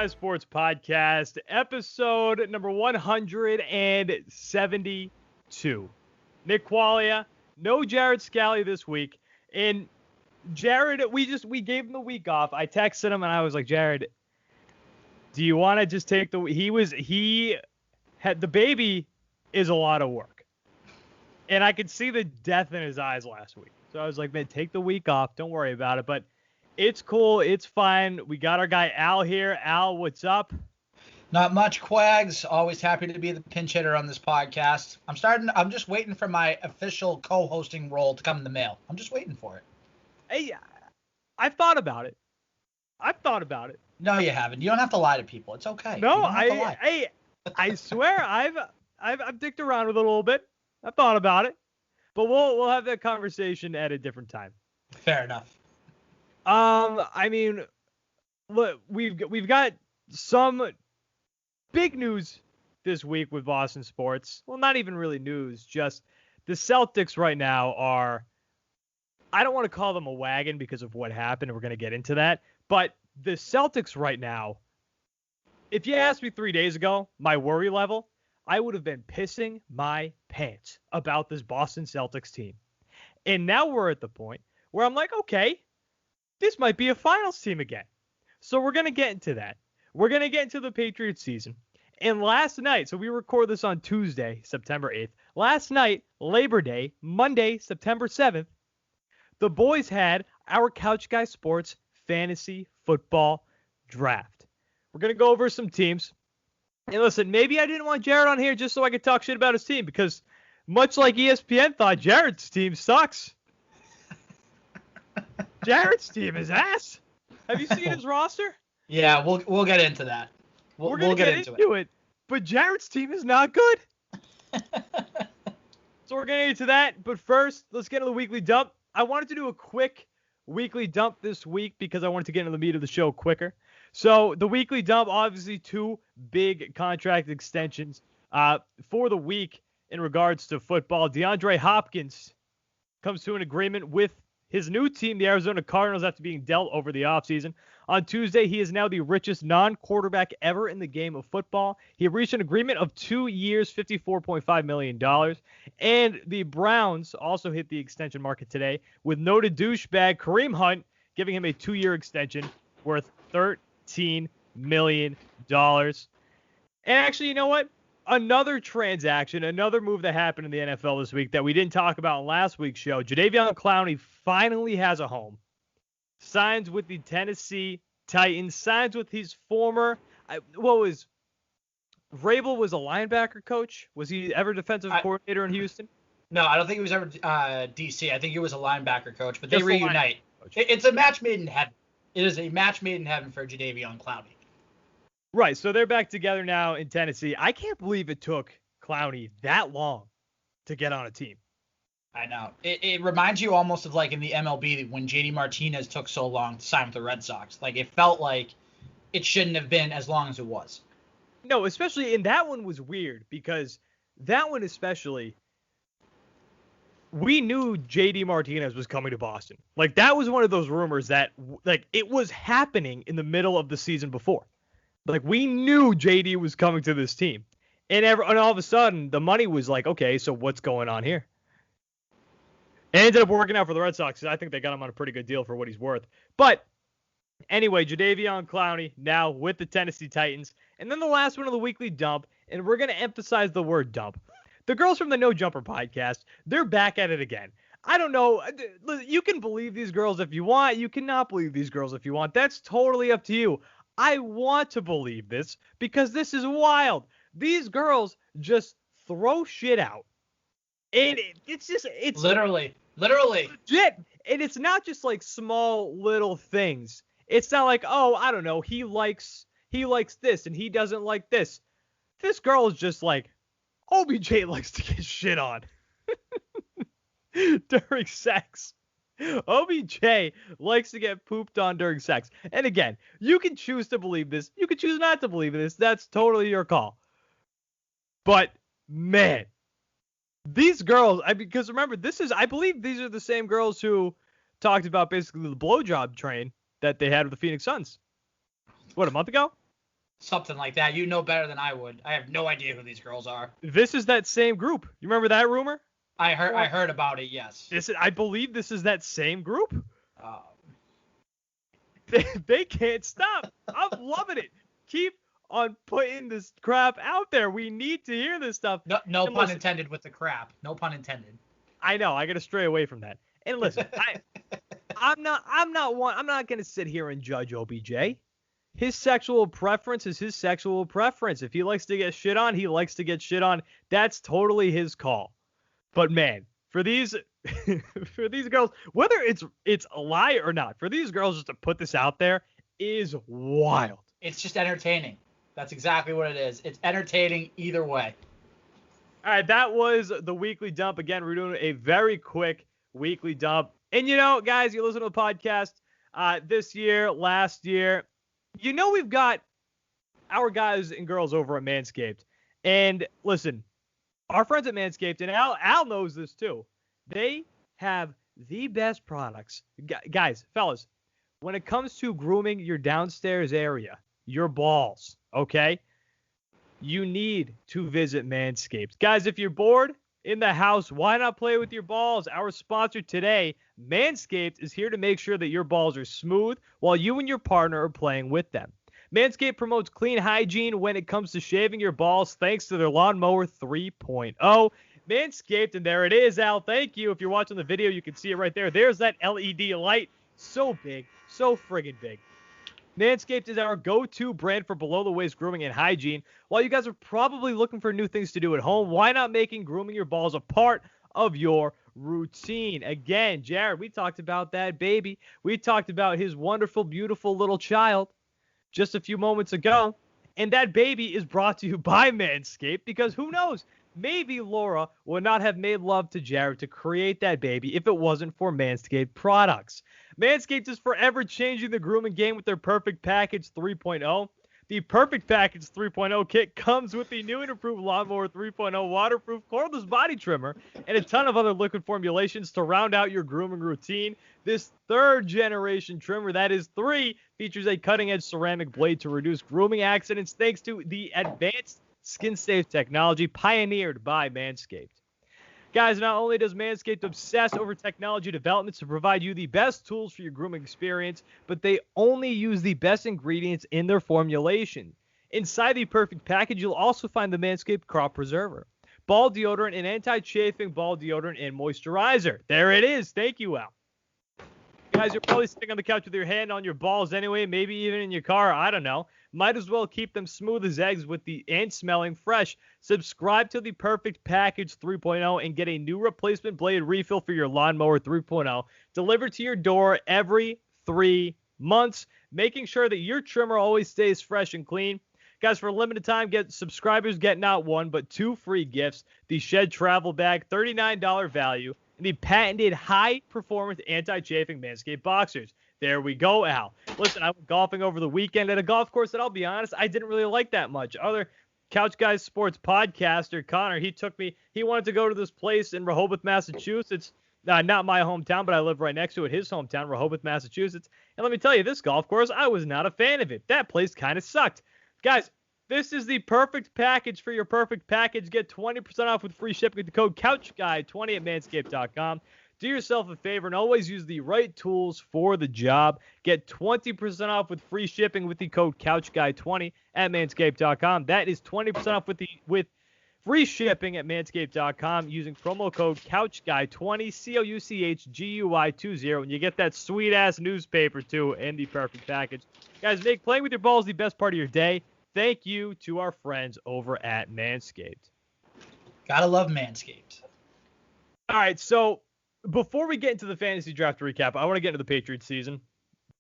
Untitled Sports Podcast, episode number 172. Nick Quaglia, no Jared Scally this week. And Jared, we gave him the week off. I texted him and I was like, Jared, do you want to just take the he had the baby is a lot of work. And I could see the death in his eyes last week. So I was like, man, take the week off. Don't worry about it. But it's cool. It's fine. We got our guy Al here. Al, what's up? Not much, Quags. Always happy to be the pinch hitter on this podcast. I'm just waiting for my official co-hosting role to come in the mail. I'm just waiting for it. Hey, I've thought about it. No, you haven't. You don't have to lie to people. It's okay. No, I swear I've dicked around with it a little bit. I've thought about it. But we'll have that conversation at a different time. Fair enough. I mean, look, we've got some big news this week with Boston sports. Well, not even really news, just the Celtics right now are, I don't want to call them a wagon because of what happened, and we're going to get into that, but the Celtics right now, if you asked me 3 days ago, my worry level, I would have been pissing my pants about this Boston Celtics team. And now we're at the point where I'm like, okay, this might be a finals team again. So we're going to get into that. We're going to get into the Patriots season. And last night, so we record this on Tuesday, September 8th. Last night, Labor Day, Monday, September 7th, the boys had our Couch Guy Sports Fantasy Football Draft. We're going to go over some teams. And listen, maybe I didn't want Jared on here just so I could talk shit about his team, because much like ESPN thought Jared's team sucks. Jared's team is ass. Have you seen his roster? Yeah, we'll get into that. We'll get into it. But Jared's team is not good. So we're getting into that. But first, let's get into the weekly dump. I wanted to do a quick weekly dump this week because I wanted to get into the meat of the show quicker. So the weekly dump, obviously two big contract extensions for the week in regards to football. DeAndre Hopkins comes to an agreement with his new team, the Arizona Cardinals, after being dealt over the offseason. On Tuesday, he is now the richest non-quarterback ever in the game of football. He reached an agreement of 2 years, $54.5 million. And the Browns also hit the extension market today with noted douchebag Kareem Hunt giving him a 2-year extension worth $13 million. And actually, you know what? Another transaction, another move that happened in the NFL this week that we didn't talk about in last week's show. Jadeveon Clowney finally has a home. Signs with the Tennessee Titans. Signs with his former, Vrabel was a linebacker coach? Was he ever defensive coordinator in Houston? No, I don't think he was ever DC. I think he was a linebacker coach, but they reunite. It's a match made in heaven. It is a match made in heaven for Jadeveon Clowney. Right, so they're back together now in Tennessee. I can't believe it took Clowney that long to get on a team. I know. It reminds you almost of like in the MLB when JD Martinez took so long to sign with the Red Sox. Like it felt like it shouldn't have been as long as it was. No, especially in that one was weird because that one especially, we knew JD Martinez was coming to Boston. Like that was one of those rumors that like it was happening in the middle of the season before. Like, we knew JD was coming to this team. And all of a sudden, the money was like, okay, so what's going on here? It ended up working out for the Red Sox. I think they got him on a pretty good deal for what he's worth. But anyway, Jadeveon Clowney now with the Tennessee Titans. And then the last one of the weekly dump, and we're going to emphasize the word dump. The girls from the No Jumper podcast, they're back at it again. I don't know. You can believe these girls if you want. You cannot believe these girls if you want. That's totally up to you. I want to believe this because this is wild. These girls just throw shit out. And it's literally legit. And it's not just like small little things. It's not like, oh, I don't know, he likes this and he doesn't like this. This girl is just like, OBJ likes to get shit on during sex. OBJ likes to get pooped on during sex. And again, you can choose to believe this. You can choose not to believe this. That's totally your call. But, man, these girls, because remember, I believe these are the same girls who talked about basically the blowjob train that they had with the Phoenix Suns. What, a month ago? Something like that. You know better than I would. I have no idea who these girls are. This is that same group. You remember that rumor? I heard about it, yes. I believe this is that same group. Um, They can't stop. I'm loving it. Keep on putting this crap out there. We need to hear this stuff. no pun intended with the crap. No pun intended. I know. I got to stray away from that. And listen, I'm not going to sit here and judge OBJ. His sexual preference is his sexual preference. If he likes to get shit on, he likes to get shit on. That's totally his call. But man, for these girls, whether it's a lie or not, for these girls just to put this out there is wild. It's just entertaining. That's exactly what it is. It's entertaining either way. All right, that was the weekly dump. Again, we're doing a very quick weekly dump. And guys, you listen to the podcast this year, last year. We've got our guys and girls over at Manscaped. And listen, our friends at Manscaped, and Al knows this too, they have the best products. Guys, fellas, when it comes to grooming your downstairs area, your balls, okay, you need to visit Manscaped. Guys, if you're bored in the house, why not play with your balls? Our sponsor today, Manscaped, is here to make sure that your balls are smooth while you and your partner are playing with them. Manscaped promotes clean hygiene when it comes to shaving your balls thanks to their Lawnmower 3.0. Manscaped, and there it is, Al. Thank you. If you're watching the video, you can see it right there. There's that LED light. So big. So friggin' big. Manscaped is our go-to brand for below-the-waist grooming and hygiene. While you guys are probably looking for new things to do at home, why not making grooming your balls a part of your routine? Again, Jared, we talked about that baby. We talked about his wonderful, beautiful little child just a few moments ago. And that baby is brought to you by Manscaped because who knows? Maybe Laura would not have made love to Jared to create that baby if it wasn't for Manscaped products. Manscaped is forever changing the grooming game with their Perfect Package 3.0. The Perfect Package 3.0 kit comes with the new and improved Lawnmower 3.0 waterproof cordless body trimmer and a ton of other liquid formulations to round out your grooming routine. This third generation trimmer, that is 3, features a cutting-edge ceramic blade to reduce grooming accidents thanks to the advanced skin-safe technology pioneered by Manscaped. Guys, not only does Manscaped obsess over technology developments to provide you the best tools for your grooming experience, but they only use the best ingredients in their formulation. Inside the Perfect Package, you'll also find the Manscaped Crop Preserver, ball deodorant, and anti-chafing ball deodorant and moisturizer. There it is. Thank you, Al. Guys, you're probably sitting on the couch with your hand on your balls anyway, maybe even in your car. I don't know. Might as well keep them smooth as eggs and smelling fresh. Subscribe to the Perfect Package 3.0 and get a new replacement blade refill for your Lawnmower 3.0 delivered to your door every 3 months, making sure that your trimmer always stays fresh and clean. Guys, for a limited time, subscribers get not 1 but 2 free gifts: the Shed Travel Bag, $39 value, and the patented high-performance anti-chafing Manscaped Boxers. There we go, Al. Listen, I went golfing over the weekend at a golf course that I'll be honest, I didn't really like that much. Other Couch Guys Sports podcaster, Connor, he wanted to go to this place in Rehoboth, Massachusetts. Not my hometown, but I live right next to it, his hometown, Rehoboth, Massachusetts. And let me tell you, this golf course, I was not a fan of it. That place kind of sucked. Guys, this is the perfect package for your perfect package. Get 20% off with free shipping with the code CouchGuy20 at manscaped.com. Do yourself a favor and always use the right tools for the job. Get 20% off with free shipping with the code CouchGuy20 at manscaped.com. That is 20% off with free shipping at manscaped.com using promo code CouchGuy20, CouchGuy20, and you get that sweet-ass newspaper, too, and the perfect package. Guys, make playing with your balls the best part of your day. Thank you to our friends over at Manscaped. Gotta love Manscaped. All right, so before we get into the fantasy draft recap, I want to get into the Patriots season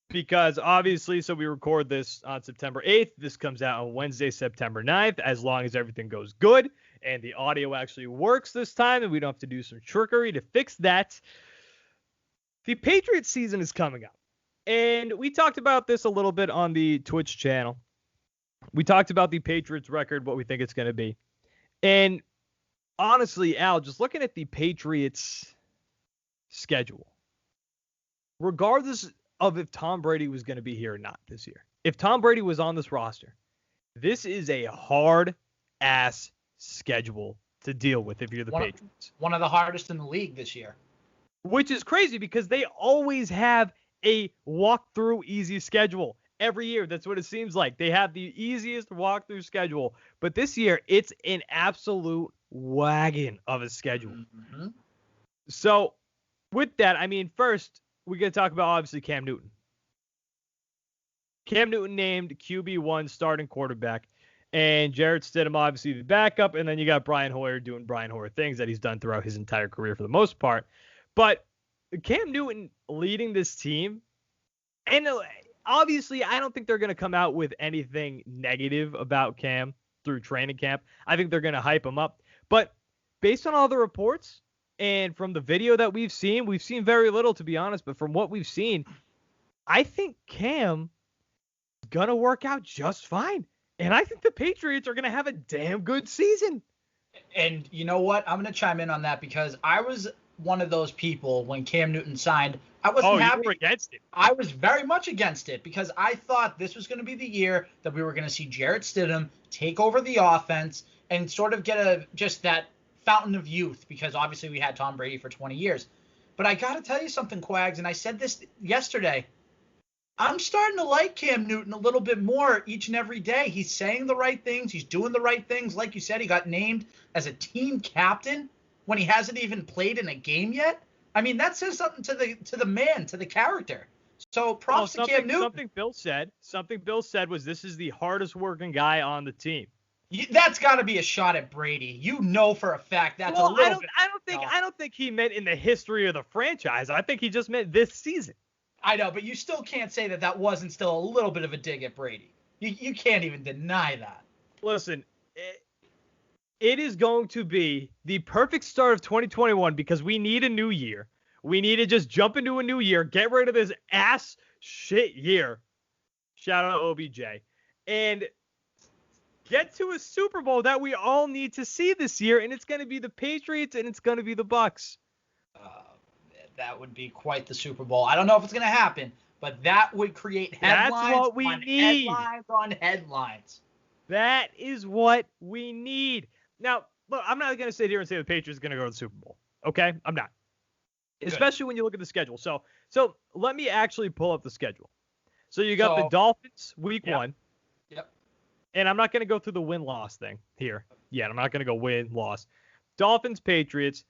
because obviously, so we record this on September 8th. This comes out on Wednesday, September 9th, as long as everything goes good and the audio actually works this time and we don't have to do some trickery to fix that. The Patriots season is coming up, and we talked about this a little bit on the Twitch channel. We talked about the Patriots record, what we think it's going to be. And honestly, Al, just looking at the Patriots schedule, regardless of if Tom Brady was going to be here or not this year, if Tom Brady was on this roster, this is a hard-ass schedule to deal with if you're the Patriots. One of the hardest in the league this year. Which is crazy because they always have a walk-through easy schedule. Every year, that's what it seems like. They have the easiest walk-through schedule. But this year, it's an absolute wagon of a schedule. Mm-hmm. So, with that, I mean, first, we got to talk about, obviously, Cam Newton. Cam Newton named QB1 starting quarterback. And Jarrett Stidham, obviously, the backup. And then you got Brian Hoyer doing Brian Hoyer things that he's done throughout his entire career for the most part. But Cam Newton leading this team, and obviously, I don't think they're going to come out with anything negative about Cam through training camp. I think they're going to hype him up. But based on all the reports and from the video that we've seen very little, to be honest. But from what we've seen, I think Cam is going to work out just fine. And I think the Patriots are going to have a damn good season. And you know what? I'm going to chime in on that because I was one of those people when Cam Newton signed. I wasn't happy. You were against it. I was very much against it because I thought this was going to be the year that we were going to see Jarrett Stidham take over the offense and sort of get just that fountain of youth because obviously we had Tom Brady for 20 years. But I got to tell you something, Quags, and I said this yesterday. I'm starting to like Cam Newton a little bit more each and every day. He's saying the right things. He's doing the right things. Like you said, he got named as a team captain when he hasn't even played in a game yet. I mean, that says something to the man, to the character. So props to Cam Newton. Something Bill said was this is the hardest working guy on the team. That's got to be a shot at Brady. You know for a fact that's a little bit. I don't think he meant in the history of the franchise. I think he just meant this season. I know, but you still can't say that wasn't still a little bit of a dig at Brady. You can't even deny that. Listen, it is going to be the perfect start of 2021 because we need a new year. We need to just jump into a new year, get rid of this ass shit year. Shout out OBJ. And get to a Super Bowl that we all need to see this year, and it's going to be the Patriots and it's going to be the Bucs. That would be quite the Super Bowl. I don't know if it's going to happen, but that would create headlines. That's what we need. Headlines on headlines. That is what we need. Now, look, I'm not going to sit here and say the Patriots are going to go to the Super Bowl. Okay? I'm not. Good. Especially when you look at the schedule. So let me actually pull up the schedule. So you got the Dolphins week 1. Yep. And I'm not going to go through the win-loss thing here. Yeah, I'm not going to go win-loss. Dolphins, Patriots,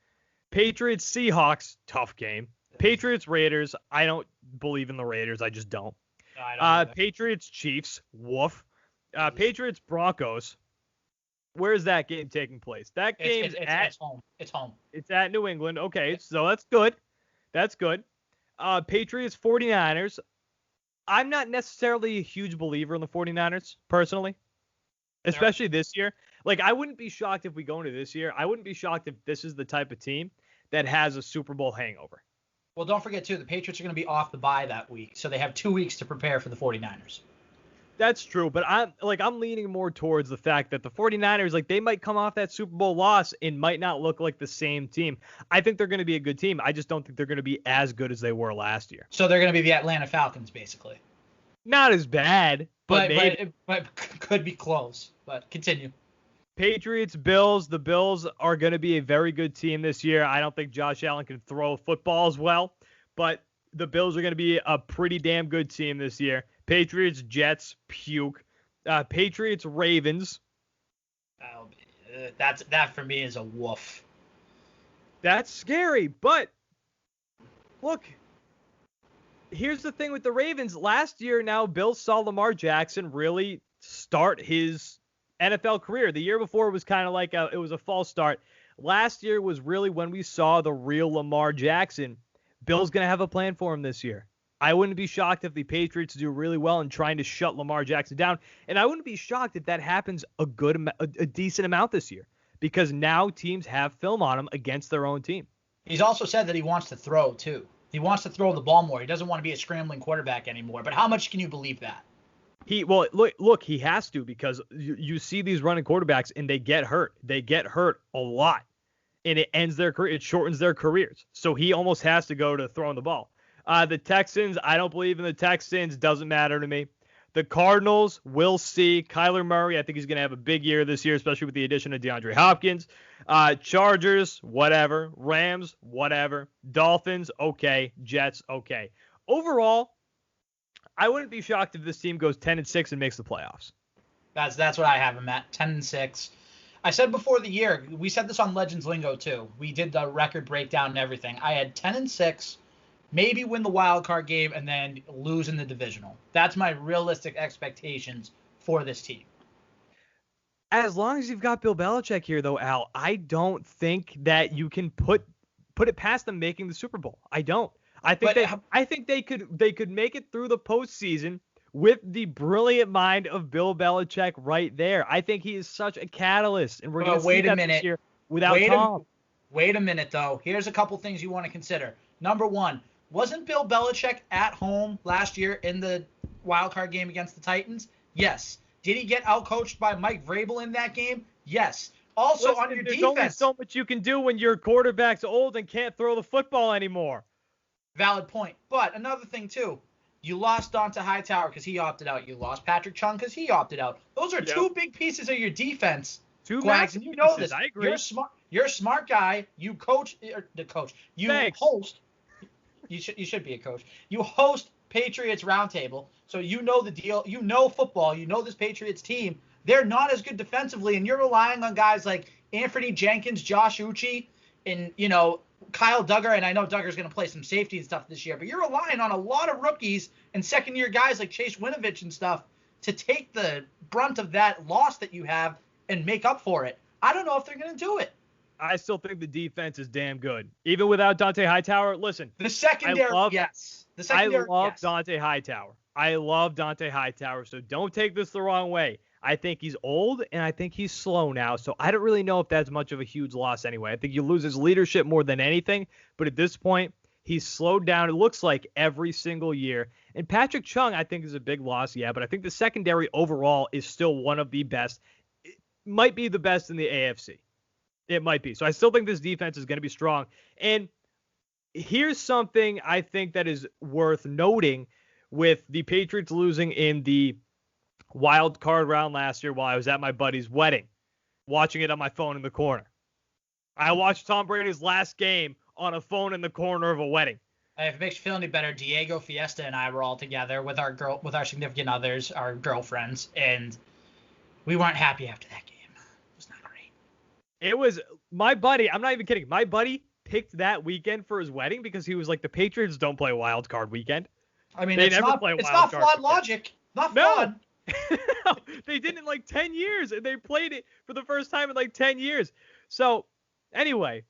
Seahawks, tough game. Patriots, Raiders, I don't believe in the Raiders. I just don't. No, I don't Patriots, Chiefs, woof. Patriots, Broncos. Where's that game taking place? That game it's home. It's home. It's at New England. Okay, so that's good. That's good. Patriots, 49ers. I'm not necessarily a huge believer in the 49ers, personally. Especially this year. Like, I wouldn't be shocked if we go into this year. I wouldn't be shocked if this is the type of team that has a Super Bowl hangover. Well, don't forget, too, the Patriots are going to be off the bye that week, so they have 2 weeks to prepare for the 49ers. That's true, but I'm leaning more towards the fact that the 49ers, they might come off that Super Bowl loss and might not look like the same team. I think they're going to be a good team. I just don't think they're going to be as good as they were last year. So they're going to be the Atlanta Falcons, basically. Not as bad, but could be close. But continue. Patriots, Bills. The Bills are going to be a very good team this year. I don't think Josh Allen can throw a football as well, but the Bills are going to be a pretty damn good team this year. Patriots, Jets, puke. Patriots, Ravens. That for me is a woof. That's scary, but look, here's the thing with the Ravens. Last year, now Bill saw Lamar Jackson really start his NFL career. The year before was kind of like it was a false start. Last year was really when we saw the real Lamar Jackson. Bill's going to have a plan for him this year. I wouldn't be shocked if the Patriots do really well in trying to shut Lamar Jackson down. And I wouldn't be shocked if that happens a decent amount this year because now teams have film on him against their own team. He's also said that he wants to throw, too. He wants to throw the ball more. He doesn't want to be a scrambling quarterback anymore. But how much can you believe that? Look, he has to because you see these running quarterbacks and they get hurt. They get hurt a lot. And it ends their career. It shortens their careers. So he almost has to go to throwing the ball. The Texans, I don't believe in the Texans. Doesn't matter to me. The Cardinals, we'll see. Kyler Murray, I think he's going to have a big year this year, especially with the addition of DeAndre Hopkins. Chargers, whatever. Rams, whatever. Dolphins, okay. Jets, okay. Overall, I wouldn't be shocked if this team goes 10-6 and makes the playoffs. That's what I have him at, 10-6. I said before the year, we said this on Legends Lingo too. We did the record breakdown and everything. I had 10-6, maybe win the wild card game, and then lose in the divisional. That's my realistic expectations for this team. As long as you've got Bill Belichick here, though, Al, I don't think that you can put it past them making the Super Bowl. I don't. I think they could make it through the postseason with the brilliant mind of Bill Belichick right there. I think he is such a catalyst, and we're going to see that this year without Tom. Wait a minute, though. Here's a couple things you want to consider. Number one, wasn't Bill Belichick at home last year in the wild card game against the Titans? Yes. Did he get outcoached by Mike Vrabel in that game? Yes. Also, on your defense, there's only so much you can do when your quarterback's old and can't throw the football anymore. Valid point. But another thing, too. You lost Dante Hightower because he opted out. You lost Patrick Chung because he opted out. Those are two big pieces of your defense. Two massive pieces. You know this. I agree. You're a smart guy. You coach the coach. You Thanks. Host. You should be a coach. You host Patriots Roundtable, so you know the deal. You know football. You know this Patriots team. They're not as good defensively, and you're relying on guys like Anthony Jenkins, Josh Uche, and Kyle Duggar, and I know Duggar's going to play some safety and stuff this year, but you're relying on a lot of rookies and second-year guys like Chase Winovich and stuff to take the brunt of that loss that you have and make up for it. I don't know if they're going to do it. I still think the defense is damn good. Even without Dante Hightower, listen. The secondary, yes. The secondary, I love Dante Hightower. I love Dante Hightower, so don't take this the wrong way. I think he's old, and I think he's slow now, so I don't really know if that's much of a huge loss anyway. I think you lose his leadership more than anything, but at this point, he's slowed down, it looks like, every single year. And Patrick Chung, I think, is a big loss, yeah, but I think the secondary overall is still one of the best. It might be the best in the AFC. It might be. So I still think this defense is going to be strong. And here's something I think that is worth noting with the Patriots losing in the wild card round last year while I was at my buddy's wedding, watching it on my phone in the corner. I watched Tom Brady's last game on a phone in the corner of a wedding. If it makes you feel any better, Diego Fiesta and I were all together with our significant others, our girlfriends, and we weren't happy after that game. It was not great. It was my buddy. I'm not even kidding. My buddy picked that weekend for his wedding because he was like, the Patriots don't play wild card weekend. I mean, it's not flawed logic. Not flawed. No, they did it in like 10 years, and they played it for the first time in like 10 years. So, anyway,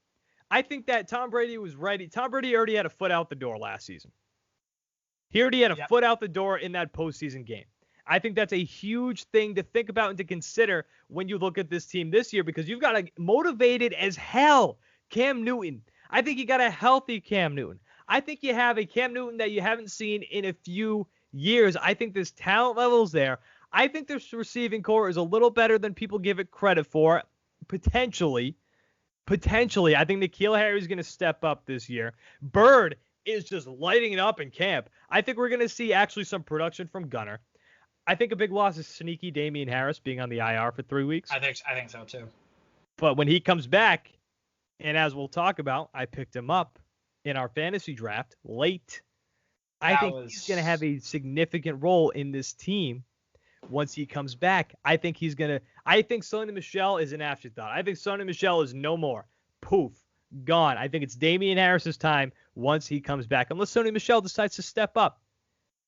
I think that Tom Brady was ready. Tom Brady already had a foot out the door last season. He already had a foot out the door in that postseason game. I think that's a huge thing to think about and to consider when you look at this team this year, because you've got a motivated as hell Cam Newton. I think you got a healthy Cam Newton. I think you have a Cam Newton that you haven't seen in a few years. I think this talent level's there. I think this receiving core is a little better than people give it credit for. Potentially. I think N'Keal Harry's going to step up this year. Bird is just lighting it up in camp. I think we're going to see actually some production from Gunner. I think a big loss is sneaky Damien Harris being on the IR for 3 weeks. I think so too. But when he comes back, and as we'll talk about, I picked him up in our fantasy draft late. I think he's going to have a significant role in this team once he comes back. I think Sony Michel is an afterthought. I think Sony Michel is no more. Poof. Gone. I think it's Damien Harris's time once he comes back, unless Sony Michel decides to step up.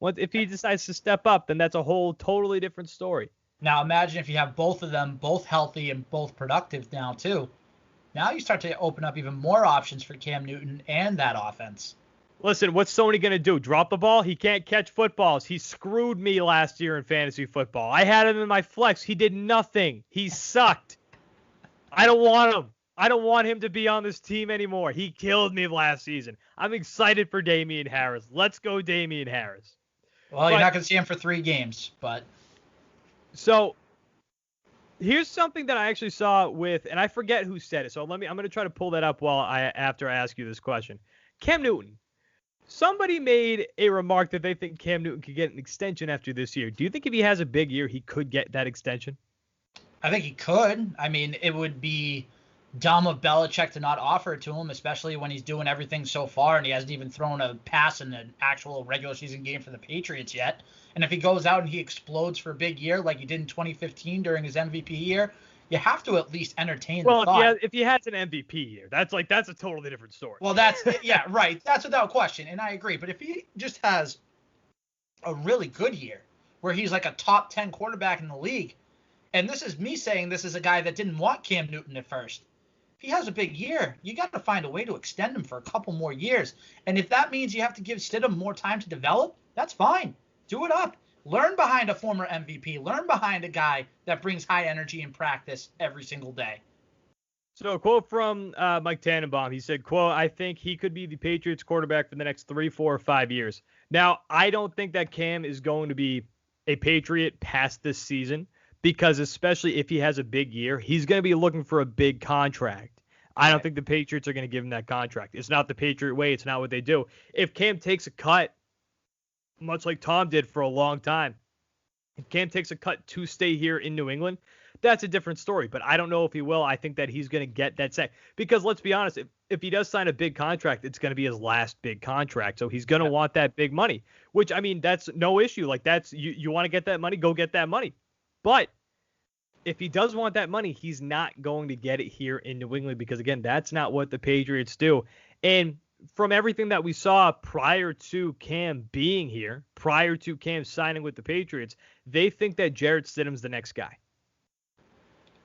If he decides to step up, then that's a whole totally different story. Now imagine if you have both of them, both healthy and both productive now too. Now you start to open up even more options for Cam Newton and that offense. Listen, what's Sony going to do? Drop the ball? He can't catch footballs. He screwed me last year in fantasy football. I had him in my flex. He did nothing. He sucked. I don't want him. I don't want him to be on this team anymore. He killed me last season. I'm excited for Damien Harris. Let's go Damien Harris. Well, you're not going to see him for 3 games, but. So, here's something that I actually saw with, and I forget who said it. So I'm going to try to pull that up after I ask you this question. Cam Newton. Somebody made a remark that they think Cam Newton could get an extension after this year. Do you think if he has a big year, he could get that extension? I think he could. I mean, it would be dumb of Belichick to not offer it to him, especially when he's doing everything so far and he hasn't even thrown a pass in an actual regular season game for the Patriots yet. And if he goes out and he explodes for a big year like he did in 2015 during his MVP year, you have to at least entertain the thought. Well, if he has an MVP year, that's a totally different story. Well, yeah, right. That's without question, and I agree. But if he just has a really good year where he's like a top 10 quarterback in the league, and this is me saying this is a guy that didn't want Cam Newton at first. If he has a big year, you got to find a way to extend him for a couple more years. And if that means you have to give Stidham more time to develop, that's fine. Do it up. Learn behind a former MVP. Learn behind a guy that brings high energy in practice every single day. So a quote from Mike Tannenbaum. He said, quote, "I think he could be the Patriots quarterback for the next 3, 4, or 5 years." Now, I don't think that Cam is going to be a Patriot past this season because especially if he has a big year, he's going to be looking for a big contract. I don't think the Patriots are going to give him that contract. It's not the Patriot way. It's not what they do. If Cam takes a cut, much like Tom did for a long time, if Cam takes a cut to stay here in New England, that's a different story. But I don't know if he will. I think that he's going to get that set. Because let's be honest, if he does sign a big contract, it's going to be his last big contract. So he's going to want that big money, which, I mean, that's no issue. Like, that's you want to get that money, go get that money. But if he does want that money, he's not going to get it here in New England because, again, that's not what the Patriots do. And from everything that we saw prior to Cam being here, prior to Cam signing with the Patriots, they think that Jarrett Stidham's the next guy.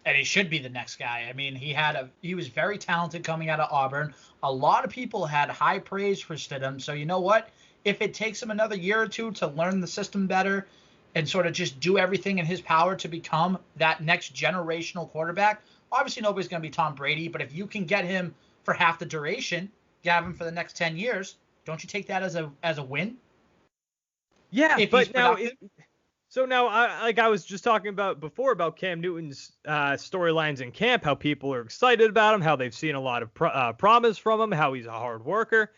And he should be the next guy. I mean, he was very talented coming out of Auburn. A lot of people had high praise for Stidham. So you know what? If it takes him another year or two to learn the system better and sort of just do everything in his power to become that next generational quarterback, obviously nobody's going to be Tom Brady. But if you can get him for half the duration, you have him for the next 10 years, don't you take that as a win? Yeah, but now I was just talking about before about Cam Newton's storylines in camp, how people are excited about him, how they've seen a lot of promise from him, how he's a hard worker.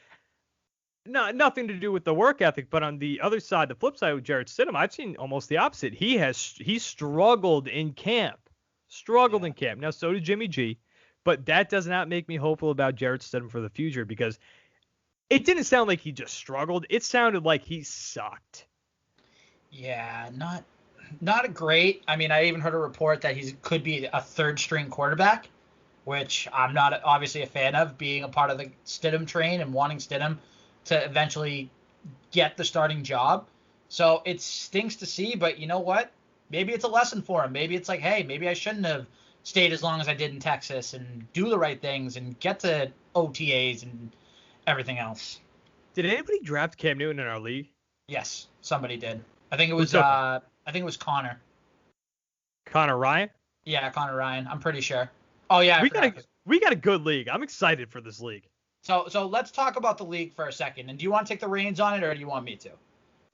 Nothing to do with the work ethic, but on the other side, the flip side with Jarrett Stidham, I've seen almost the opposite. He struggled in camp. In camp. Now, so did Jimmy G. But that does not make me hopeful about Jarrett Stidham for the future because it didn't sound like he just struggled. It sounded like he sucked. Yeah, not great. I mean, I even heard a report that he could be a third-string quarterback, which I'm not obviously a fan of, being a part of the Stidham train and wanting Stidham to eventually get the starting job. So it stinks to see, but you know what? Maybe it's a lesson for him. Maybe it's like, hey, maybe I shouldn't have stayed as long as I did in Texas and do the right things and get to OTAs and everything else. Did anybody draft Cam Newton in our league? Yes, somebody did. I think it was Connor. Connor Ryan? Yeah, Connor Ryan. I'm pretty sure. Oh yeah, we got a good league. I'm excited for this league. So let's talk about the league for a second. And do you want to take the reins on it or do you want me to?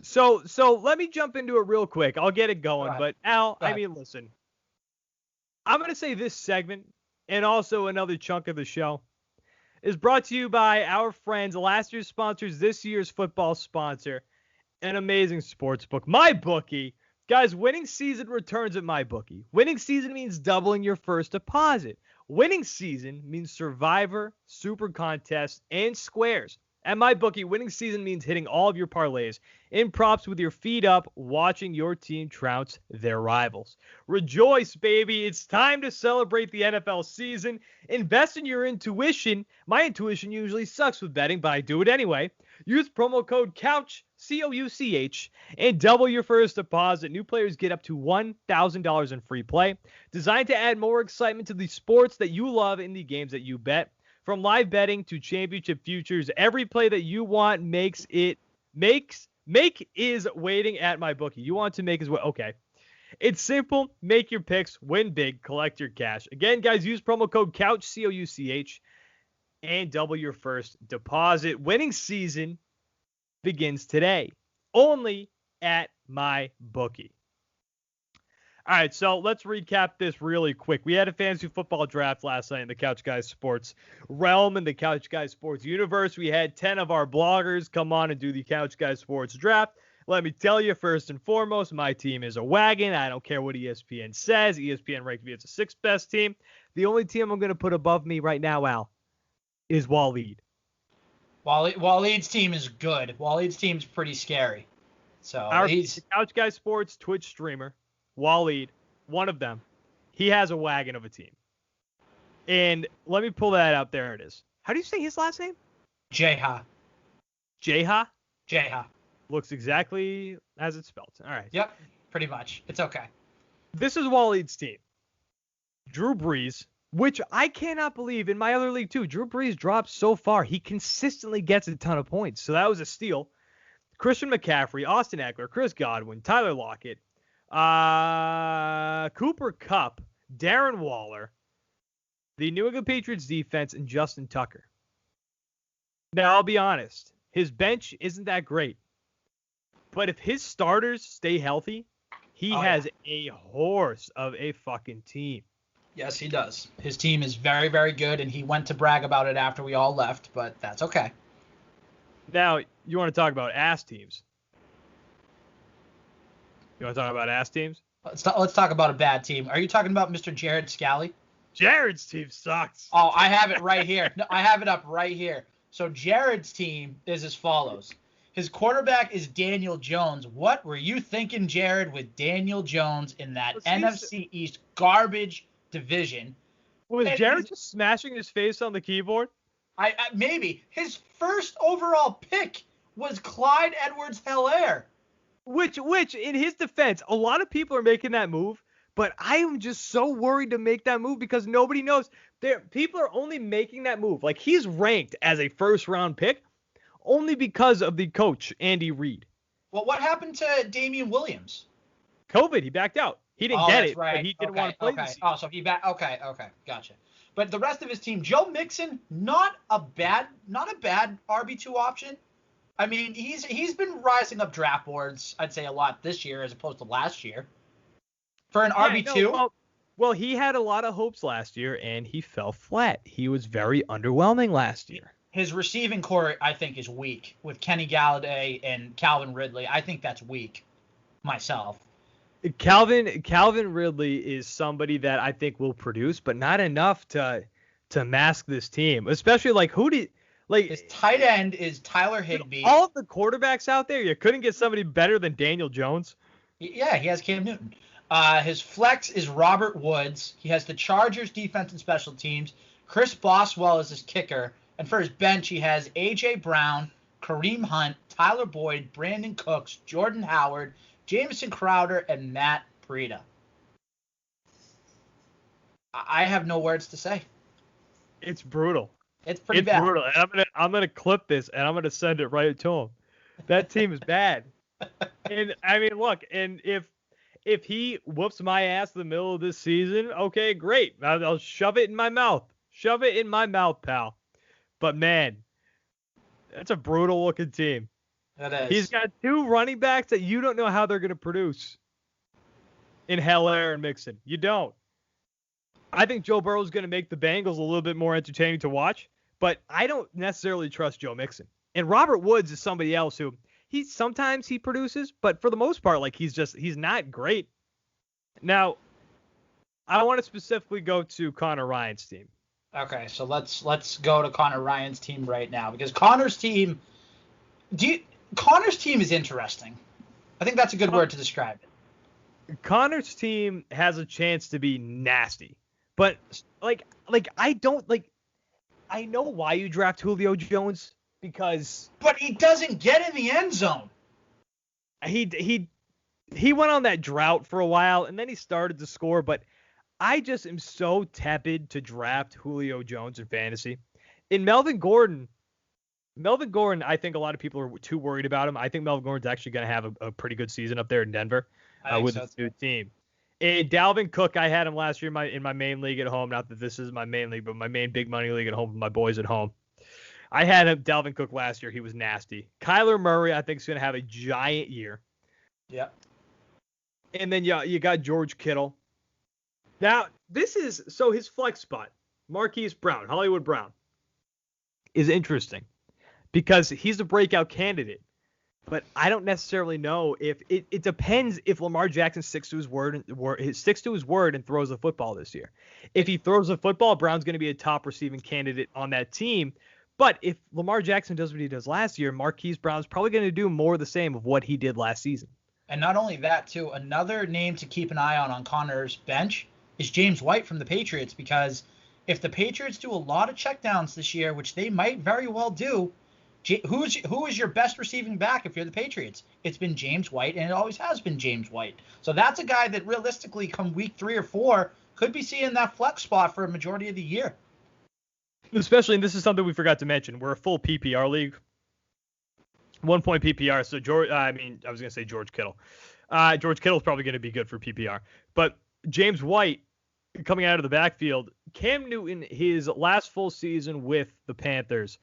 So let me jump into it real quick. I'll get it going. But Al, I mean, listen. I'm going to say this segment and also another chunk of the show is brought to you by our friends, last year's sponsors, this year's football sponsor, an amazing sports book, MyBookie. Guys, winning season returns at MyBookie. Winning season means doubling your first deposit. Winning season means Survivor, Super Contest, and Squares. At MyBookie, winning season means hitting all of your parlays in props with your feet up, watching your team trounce their rivals. Rejoice, baby. It's time to celebrate the NFL season. Invest in your intuition. My intuition usually sucks with betting, but I do it anyway. Use promo code COUCH, COUCH, and double your first deposit. New players get up to $1,000 in free play. Designed to add more excitement to the sports that you love in the games that you bet. From live betting to championship futures, every play that you want make is waiting at MyBookie. You want to make as well. Okay. It's simple. Make your picks, win big, collect your cash. Again, guys, use promo code COUCH, COUCH, and double your first deposit. Winning season begins today, only at MyBookie. All right, so let's recap this really quick. We had a fantasy football draft last night in the Couch Guys Sports realm, in the Couch Guys Sports universe. We had 10 of our bloggers come on and do the Couch Guys Sports draft. Let me tell you, first and foremost, my team is a wagon. I don't care what ESPN says. ESPN ranked me as the 6th best team. The only team I'm going to put above me right now, Al, is Waleed. Waleed's team is good. Waleed's team's pretty scary. So The Couch Guys Sports Twitch streamer, Waleed, one of them, he has a wagon of a team. And let me pull that up. There it is. How do you say his last name? Jeha. Jeha? Jeha. Looks exactly as it's spelled. All right. Yep, pretty much. It's okay. This is Waleed's team. Drew Brees, which I cannot believe in my other league too. Drew Brees drops so far. He consistently gets a ton of points. So that was a steal. Christian McCaffrey, Austin Eckler, Chris Godwin, Tyler Lockett, Cooper Kupp, Darren Waller, the New England Patriots defense, and Justin Tucker. Now, I'll be honest. His bench isn't that great. But if his starters stay healthy, he has a horse of a fucking team. Yes, he does. His team is very, very good, and he went to brag about it after we all left, but that's okay. Now, you want to talk about ass teams? You want to talk about ass teams? Let's talk about a bad team. Are you talking about Mr. Jared Scally? Jared's team sucks. Oh, I have it right here. No, I have it up right here. So Jared's team is as follows. His quarterback is Daniel Jones. What were you thinking, Jared, with Daniel Jones in that NFC East garbage division? Was Jared just smashing his face on the keyboard? I maybe. His first overall pick was Clyde Edwards-Helaire. Which, in his defense, a lot of people are making that move, but I am just so worried to make that move because nobody knows. People are only making that move. Like, he's ranked as a first-round pick only because of the coach, Andy Reid. Well, what happened to Damian Williams? COVID. He backed out. He didn't get it, right. but he didn't want to play this season. Oh, so he back. Okay, gotcha. But the rest of his team, Joe Mixon, not a bad RB2 option. I mean, he's been rising up draft boards, I'd say, a lot this year as opposed to last year. For an RB2? Well, he had a lot of hopes last year, and he fell flat. He was very underwhelming last year. His receiving core, I think, is weak with Kenny Galladay and Calvin Ridley. I think that's weak myself. Calvin Ridley is somebody that I think will produce, but not enough to mask this team. Especially his tight end is Tyler Higbee. All of the quarterbacks out there, you couldn't get somebody better than Daniel Jones. Yeah, he has Cam Newton. His flex is Robert Woods. He has the Chargers defense and special teams. Chris Boswell is his kicker. And for his bench, he has A.J. Brown, Kareem Hunt, Tyler Boyd, Brandon Cooks, Jordan Howard, Jamison Crowder, and Matt Breida. I have no words to say. It's brutal. It's pretty bad. It's brutal. And I'm gonna clip this and I'm gonna send it right to him. That team is bad. And I mean, look, and if he whoops my ass in the middle of this season, okay, great. I'll shove it in my mouth. Shove it in my mouth, pal. But man, that's a brutal looking team. That is. He's got two running backs that you don't know how they're gonna produce. In Helaire and Mixon. You don't. I think Joe Burrow's going to make the Bengals a little bit more entertaining to watch, but I don't necessarily trust Joe Mixon. And Robert Woods is somebody else who sometimes he produces, but for the most part, like he's not great. Now, I want to specifically go to Connor Ryan's team. Okay, so let's go to Connor Ryan's team right now because Connor's team is interesting. I think that's a good word to describe it. Connor's team has a chance to be nasty. But I know why you draft Julio Jones because but he doesn't get in the end zone. He went on that drought for a while and then he started to score, but I just am so tepid to draft Julio Jones in fantasy. In Melvin Gordon, I think a lot of people are too worried about him. I think Melvin Gordon's actually going to have a pretty good season up there in Denver with his new team. And Dalvin Cook, I had him last year in my main league at home. Not that this is my main league, but my main big money league at home with my boys at home. I had Dalvin Cook last year. He was nasty. Kyler Murray, I think, is going to have a giant year. Yeah. And then you got George Kittle. Now, his flex spot, Marquis Brown, Hollywood Brown, is interesting because he's a breakout candidate. But I don't necessarily know if it depends if Lamar Jackson sticks to his word and throws the football this year. If he throws the football, Brown's going to be a top receiving candidate on that team. But if Lamar Jackson does what he does last year, Marquise Brown's probably going to do more of the same of what he did last season. And not only that, too, another name to keep an eye on Connor's bench is James White from the Patriots, because if the Patriots do a lot of checkdowns this year, which they might very well do, who is your best receiving back if you're the Patriots? It's been James White, and it always has been James White. So that's a guy that realistically, come week 3 or 4, could be seeing that flex spot for a majority of the year. Especially, and this is something we forgot to mention, we're a full PPR league. 1 point PPR. So I was going to say George Kittle. George Kittle's probably going to be good for PPR. But James White, coming out of the backfield, Cam Newton, his last full season with the Panthers,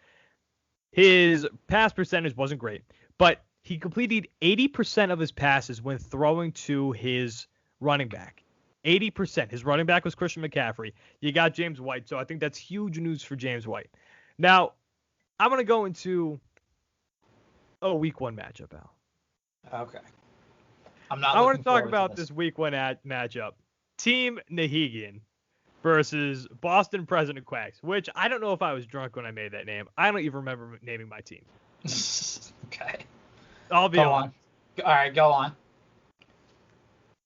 his pass percentage wasn't great, but he completed 80% of his passes when throwing to his running back. 80%. His running back was Christian McCaffrey. You got James White, so I think that's huge news for James White. Now, I'm going to go into week 1 matchup, Al. Okay. I want to talk about this week 1 matchup. Team Nahigian versus Boston President Quacks, which I don't know if I was drunk when I made that name. I don't even remember naming my team. Okay. I'll be honest. All right, go on.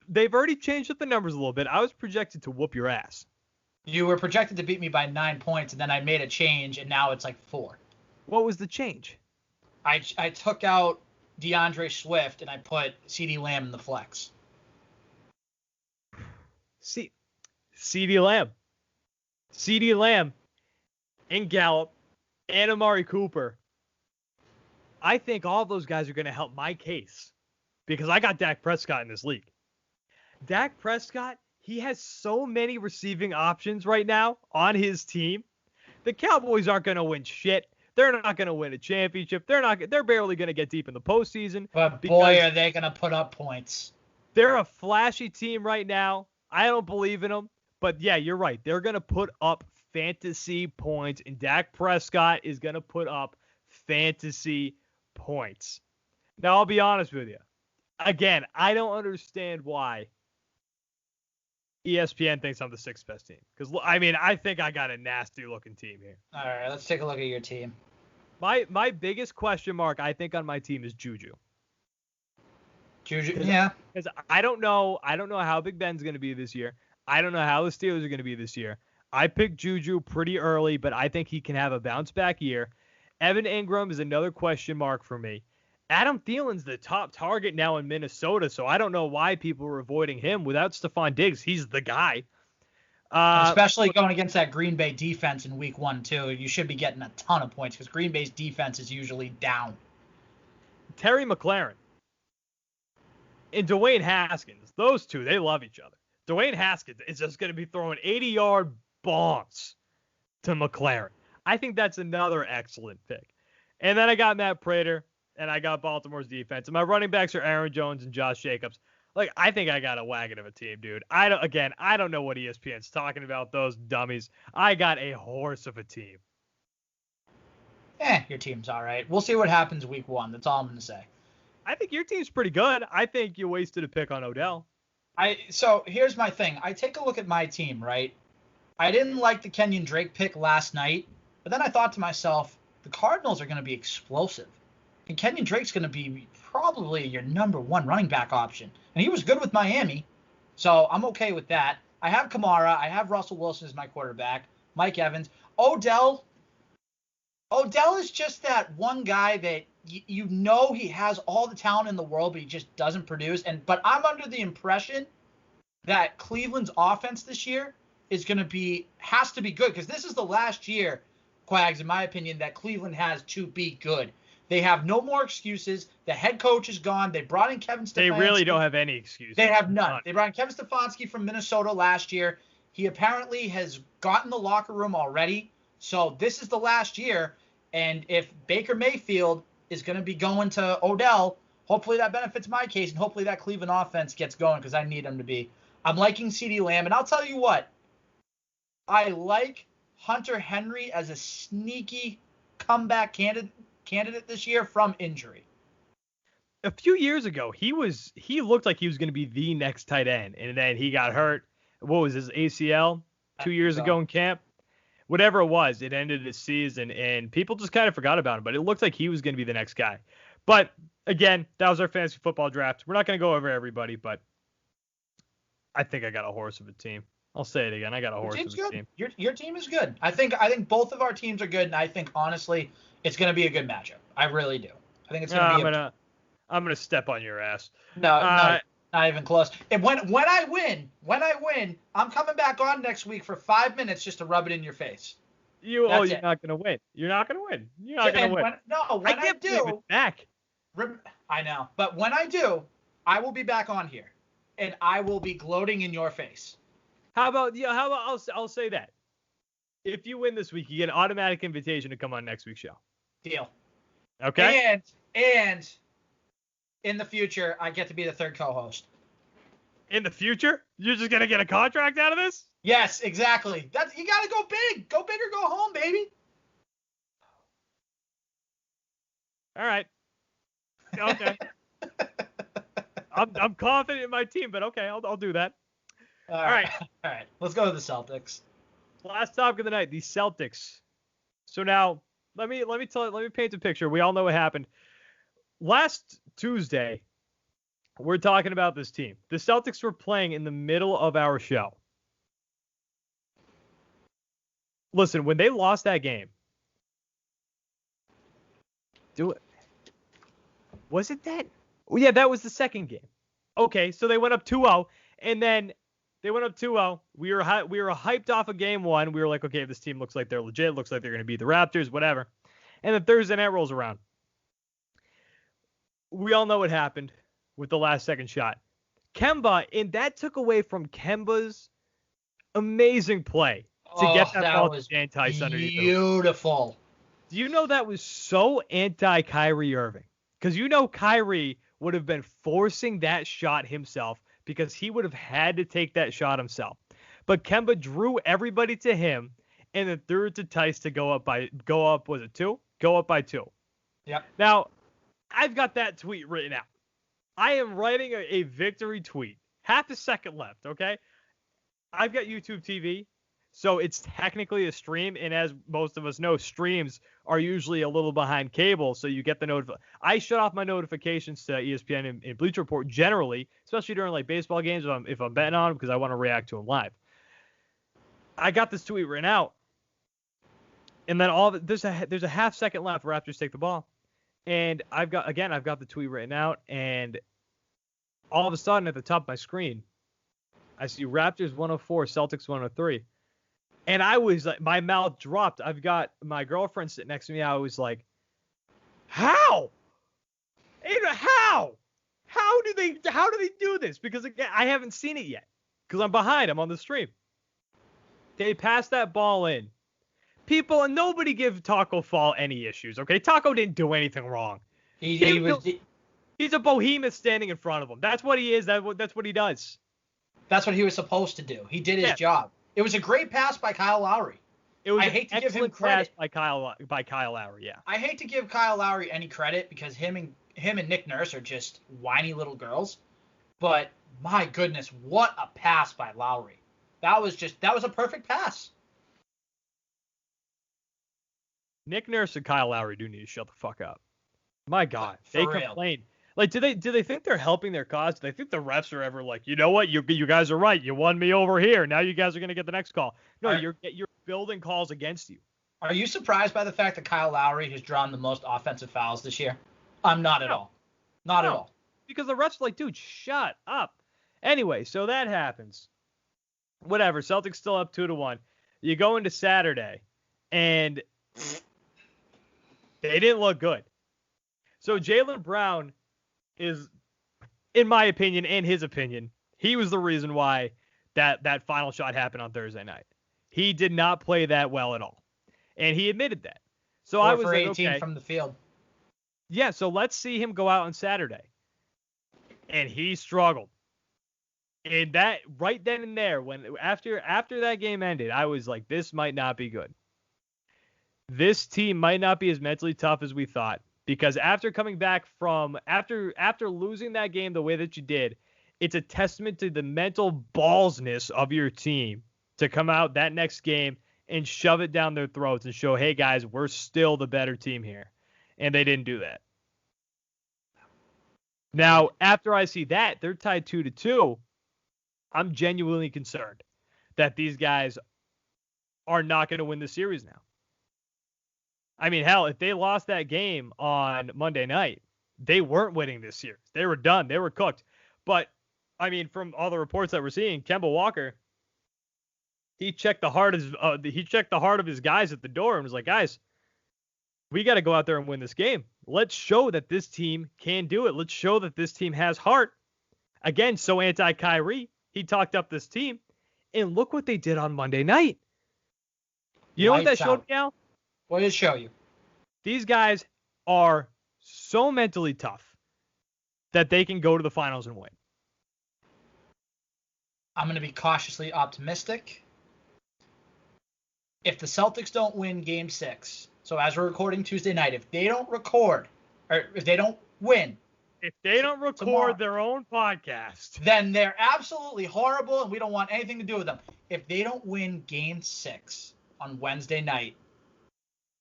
They've already changed up the numbers a little bit. I was projected to whoop your ass. You were projected to beat me by 9 points, and then I made a change, and now it's like 4. What was the change? I took out DeAndre Swift, and I put CeeDee Lamb in the flex. CeeDee Lamb, and Gallup, and Amari Cooper. I think all of those guys are going to help my case because I got Dak Prescott in this league. Dak Prescott, he has so many receiving options right now on his team. The Cowboys aren't going to win shit. They're not going to win a championship. They're barely going to get deep in the postseason. But boy, are they going to put up points. They're a flashy team right now. I don't believe in them. But yeah, you're right. They're going to put up fantasy points, and Dak Prescott is going to put up fantasy points. Now, I'll be honest with you. Again, I don't understand why ESPN thinks I'm the 6th best team. Because, I think I got a nasty-looking team here. All right, let's take a look at your team. My biggest question mark, I think, on my team is Juju. Yeah. Because I don't know how Big Ben's going to be this year. I don't know how the Steelers are going to be this year. I picked Juju pretty early, but I think he can have a bounce-back year. Evan Ingram is another question mark for me. Adam Thielen's the top target now in Minnesota, so I don't know why people are avoiding him. Without Stephon Diggs, he's the guy. Especially going against that Green Bay defense in week 1, too. You should be getting a ton of points because Green Bay's defense is usually down. Terry McLaurin and Dwayne Haskins, those two, they love each other. Dwayne Haskins is just going to be throwing 80-yard bombs to McLaurin. I think that's another excellent pick. And then I got Matt Prater, and I got Baltimore's defense. And my running backs are Aaron Jones and Josh Jacobs. I think I got a wagon of a team, dude. I don't know what ESPN's talking about, those dummies. I got a horse of a team. Your team's all right. We'll see what happens week 1. That's all I'm going to say. I think your team's pretty good. I think you wasted a pick on Odell. So here's my thing. I take a look at my team, right? I didn't like the Kenyon Drake pick last night, but then I thought to myself, the Cardinals are going to be explosive. And Kenyon Drake's going to be probably your number 1 running back option. And he was good with Miami, so I'm okay with that. I have Kamara. I have Russell Wilson as my quarterback. Mike Evans. Odell is just that one guy that you know he has all the talent in the world, but he just doesn't produce. But I'm under the impression that Cleveland's offense this year has to be good, because this is the last year, Quags, in my opinion, that Cleveland has to be good. They have no more excuses. The head coach is gone. They brought in Kevin Stefanski. They really don't have any excuses. They have none. They brought in Kevin Stefanski from Minnesota last year. He apparently has gotten the locker room already. So this is the last year. And if Baker Mayfield is going to be going to Odell, hopefully that benefits my case, and hopefully that Cleveland offense gets going because I need them to be. I'm liking CeeDee Lamb, and I'll tell you what. I like Hunter Henry as a sneaky comeback candidate this year from injury. A few years ago, he looked like he was going to be the next tight end, and then he got hurt. What was his ACL 2 years ago in camp? Whatever it was, it ended his season, and people just kind of forgot about him. But it looked like he was going to be the next guy. But again, that was our fantasy football draft. We're not going to go over everybody, but I think I got a horse of a team. I'll say it again. I got a horse of a team. Your team is good. I think both of our teams are good, and I think honestly, it's going to be a good matchup. I really do. I think it's going to be. I'm gonna step on your ass. No, not even close. And when I win, I'm coming back on next week for 5 minutes just to rub it in your face. You're not gonna win. You're not gonna win. When I do, back. I know, but when I do, I will be back on here, and I will be gloating in your face. How about I'll say that. If you win this week, you get an automatic invitation to come on next week's show. Deal. Okay. And in the future, I get to be the third co-host. In the future? You're just gonna get a contract out of this? Yes, exactly. You gotta go big. Go big or go home, baby. All right. Okay. I'm confident in my team, but okay, I'll do that. All right. All right. Let's go to the Celtics. Last topic of the night, the Celtics. So now let me paint a picture. We all know what happened. Last Tuesday, we're talking about this team. The Celtics were playing in the middle of our show. Listen, when they lost that game, was it that? Oh, yeah, that was the second game. Okay, so they went up 2-0, and then they went up 2-0. We were hyped off of game one. We were like, okay, this team looks like they're legit. Looks like they're going to beat the Raptors, whatever. And then Thursday night rolls around. We all know what happened with the last second shot. Kemba, and that took away from Kemba's amazing play to get that ball to Dan Tice underneath. Beautiful. Do you know that was so anti-Kyrie Irving? Because you know Kyrie would have been forcing that shot himself because he would have had to take that shot himself. But Kemba drew everybody to him and then threw it to Tice to go up, was it 2? Go up by 2. Yep. Now, I've got that tweet written out. I am writing a victory tweet. Half a second left, okay? I've got YouTube TV, so it's technically a stream, and as most of us know, streams are usually a little behind cable, so you get the notification. I shut off my notifications to ESPN and Bleacher Report generally, especially during like baseball games if I'm betting on them because I want to react to them live. I got this tweet written out, and then there's a half second left. Raptors take the ball. And I've got the tweet written out, and all of a sudden at the top of my screen, I see Raptors 104, Celtics 103. And I was like, my mouth dropped. I've got my girlfriend sitting next to me. I was like, how? How do they do this? Because again, I haven't seen it yet because I'm behind. I'm on the stream. They passed that ball in. People, and nobody give Taco Fall any issues, okay? Taco didn't do anything wrong. He's a behemoth standing in front of him. That's what he is. That's what he does. That's what he was supposed to do. He did his job. It was a great pass by Kyle Lowry. I hate to give him credit by Kyle Lowry. Yeah. I hate to give Kyle Lowry any credit because him and Nick Nurse are just whiny little girls. But my goodness, what a pass by Lowry. That was a perfect pass. Nick Nurse and Kyle Lowry do need to shut the fuck up. My God, they complain. Like, do they think they're helping their cause? Do they think the refs are ever like, you know what, you guys are right. You won me over here. Now you guys are gonna get the next call. No, you're building calls against you. Are you surprised by the fact that Kyle Lowry has drawn the most offensive fouls this year? I'm not at all. Not at all. Because the refs are like, dude, shut up. Anyway, so that happens. Whatever. Celtics still up 2-1. You go into Saturday, and they didn't look good. So Jaylen Brown is, in my opinion and his opinion, he was the reason why that final shot happened on Thursday night. He did not play that well at all. And he admitted that. So I was like, 18 okay, from the field. Yeah, so let's see him go out on Saturday. and he struggled. And that right then and there, when after that game ended, I was like, this might not be good. This team might not be as mentally tough as we thought, because after coming back from after losing that game the way that you did, it's a testament to the mental ballsness of your team to come out that next game and shove it down their throats and show, hey guys, we're still the better team here. And they didn't do that. Now, after I see that, they're tied 2-2. I'm genuinely concerned that these guys are not going to win the series now. I mean, hell, if they lost that game on Monday night, they weren't winning this series. They were done. They were cooked. But, I mean, from all the reports that we're seeing, Kemba Walker, he checked the heart of his guys at the door and was like, guys, we got to go out there and win this game. Let's show that this team can do it. Let's show that this team has heart. Again, so anti-Kyrie. He talked up this team, and look what they did on Monday night. You know what that showed me, Al? What did it show you? These guys are so mentally tough that they can go to the finals and win. I'm going to be cautiously optimistic. If the Celtics don't win Game 6, so as we're recording Tuesday night, if they don't win, if they don't record tomorrow, their own podcast, then they're absolutely horrible and we don't want anything to do with them. If they don't win Game 6 on Wednesday night,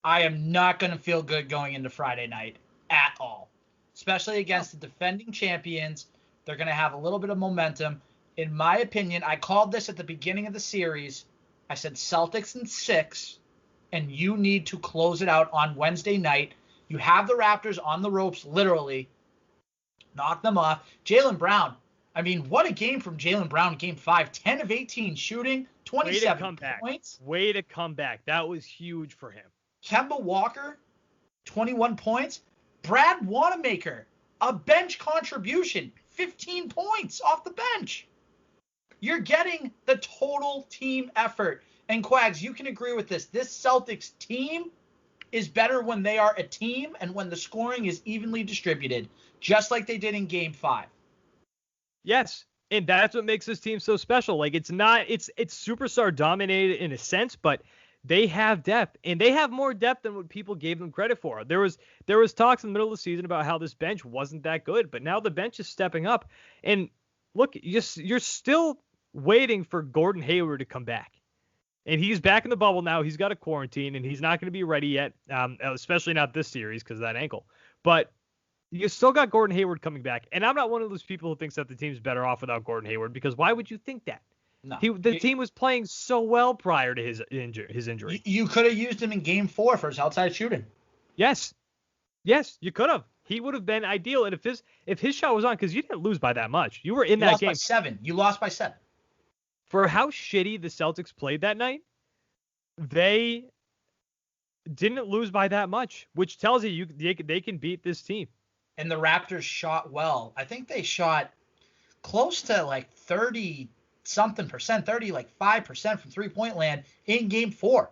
I am not going to feel good going into Friday night at all, especially against the defending champions. They're going to have a little bit of momentum. In my opinion, I called this at the beginning of the series. I said Celtics in 6, and you need to close it out on Wednesday night. You have the Raptors on the ropes, literally. Knock them off. Jaylen Brown. I mean, what a game from Jaylen Brown in Game 5. 10 of 18 shooting, 27 points. Way to come back. That was huge for him. Kemba Walker, 21 points. Brad Wanamaker, a bench contribution, 15 points off the bench. You're getting the total team effort. And Quags, you can agree with this. This Celtics team is better when they are a team and when the scoring is evenly distributed, just like they did in Game 5. Yes, and that's what makes this team so special. Like, it's superstar dominated in a sense, but they have depth, and they have more depth than what people gave them credit for. There was talks in the middle of the season about how this bench wasn't that good, but now the bench is stepping up. And look, you're still waiting for Gordon Hayward to come back. And he's back in the bubble now. He's got a quarantine, and he's not going to be ready yet, especially not this series because of that ankle. But you still got Gordon Hayward coming back. And I'm not one of those people who thinks that the team's better off without Gordon Hayward, because why would you think that? No. The team was playing so well prior to his injury. You could have used him in Game 4 for his outside shooting. Yes, you could have. He would have been ideal. And if his shot was on, because you didn't lose by that much. You were in that game. You lost by 7. For how shitty the Celtics played that night, they didn't lose by that much, which tells you they can beat this team. And the Raptors shot well. I think they shot close to like 30-something percent, 5% from three-point land in Game 4.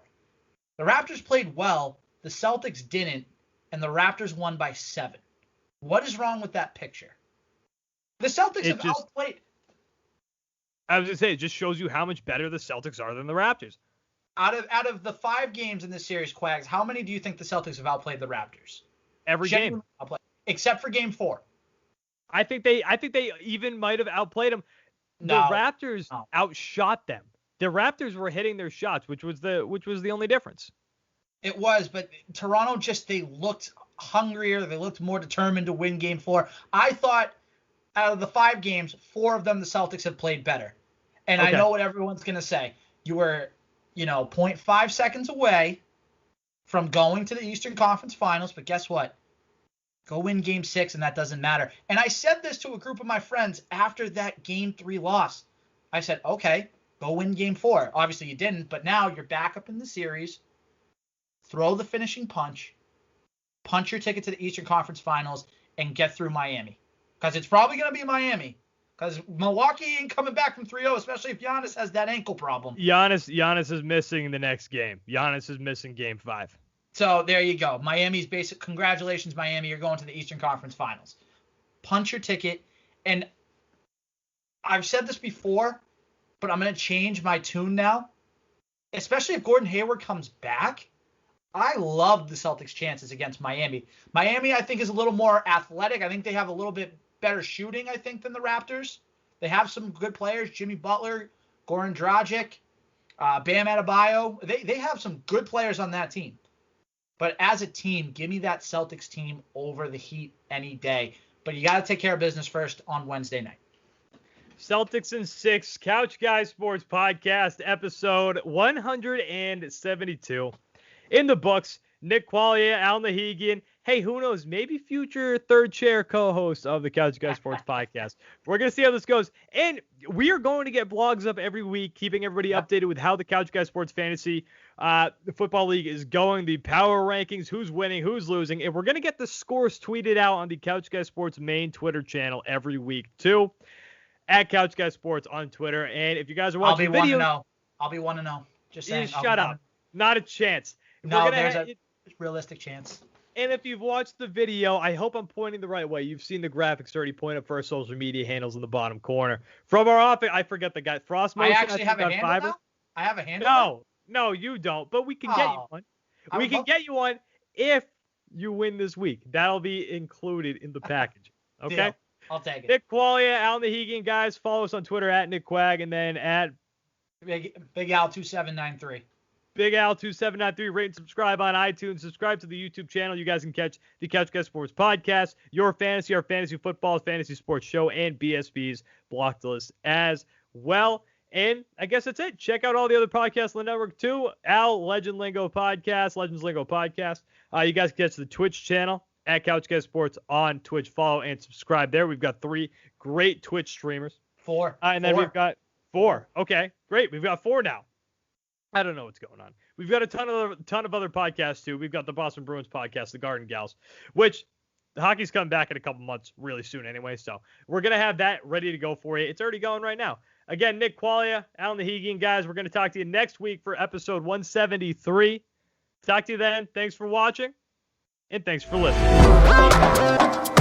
The Raptors played well. The Celtics didn't, and the Raptors won by 7. What is wrong with that picture? The Celtics have outplayed. I was going to say, it just shows you how much better the Celtics are than the Raptors. Out of the 5 games in this series, Quags, how many do you think the Celtics have outplayed the Raptors? Every game. Except for Game 4. I think they even might have outplayed them. The Raptors outshot them. The Raptors were hitting their shots, which was the only difference. It was, but Toronto they looked hungrier. They looked more determined to win Game 4. I thought out of the 5 games, 4 of them the Celtics have played better. And okay. I know what everyone's going to say. You were, 0.5 seconds away from going to the Eastern Conference Finals, but guess what? Go win Game 6, and that doesn't matter. And I said this to a group of my friends after that Game 3 loss. I said, okay, go win Game 4. Obviously, you didn't, but now you're back up in the series. Throw the finishing punch your ticket to the Eastern Conference Finals, and get through Miami. Because it's probably going to be Miami. Because Milwaukee ain't coming back from 3-0, especially if Giannis has that ankle problem. Giannis is missing the next game. Giannis is missing Game 5. So there you go. Congratulations, Miami. You're going to the Eastern Conference Finals. Punch your ticket And I've said this before, but I'm going to change my tune now. Especially if Gordon Hayward comes back, I love the Celtics' chances against Miami. Miami, I think, is a little more athletic. I think they have a little bit better shooting, I think, than the Raptors. They have some good players, Jimmy Butler, Goran Dragic, Bam Adebayo. They have some good players on that team. But as a team, give me that Celtics team over the Heat any day. But you got to take care of business first on Wednesday night. Celtics in 6, Couch Guys Sports Podcast, episode 172. In the books, Nick Quaglia, Al Nahigian. Hey, who knows? Maybe future third chair co-host of the Couch Guys Sports Podcast. We're going to see how this goes. And we are going to get blogs up every week, keeping everybody updated with how the Couch Guys Sports Fantasy the Football League is going, the power rankings, who's winning, who's losing. And we're going to get the scores tweeted out on the Couch Guys Sports main Twitter channel every week, too. At Couch Guys Sports on Twitter. And if you guys are watching I'll be video, 1-0. I'll be 1-0. Just saying. Shut up. Not a chance. No, there's a realistic chance. And if you've watched the video, I hope I'm pointing the right way. You've seen the graphics already point up for our social media handles in the bottom corner. From our office, I forget the guy. Frost Motion. I actually have a handle now? I have a handle? No, you don't. But we can get you one. We can get you one if you win this week. That'll be included in the package. Okay? Deal. I'll take it. Nick Quaglia, Al Nahigian, guys. Follow us on Twitter at Nick Quag and then at Big Al 2793. Big Al 2793. Rate and subscribe on iTunes. Subscribe to the YouTube channel. You guys can catch the Couch Guys Sports Podcast, Your Fantasy, our Fantasy Football, Fantasy Sports Show, and BSB's Blocked List as well. And I guess that's it. Check out all the other podcasts on the network too. Al, Legend Lingo Podcast, Legends Lingo Podcast. You guys can catch the Twitch channel at Couch Guys Sports on Twitch. Follow and subscribe there. We've got 3 great Twitch streamers. 4. And then we've got 4. Okay, great. We've got 4 now. I don't know what's going on. We've got a ton of other podcasts too. We've got the Boston Bruins podcast, the Garden Gals, which the hockey's coming back in a couple months really soon anyway. So we're going to have that ready to go for you. It's already going right now. Again, Nick Quaglia, Al Nahigian, guys, we're going to talk to you next week for episode 173. Talk to you then. Thanks for watching. And thanks for listening.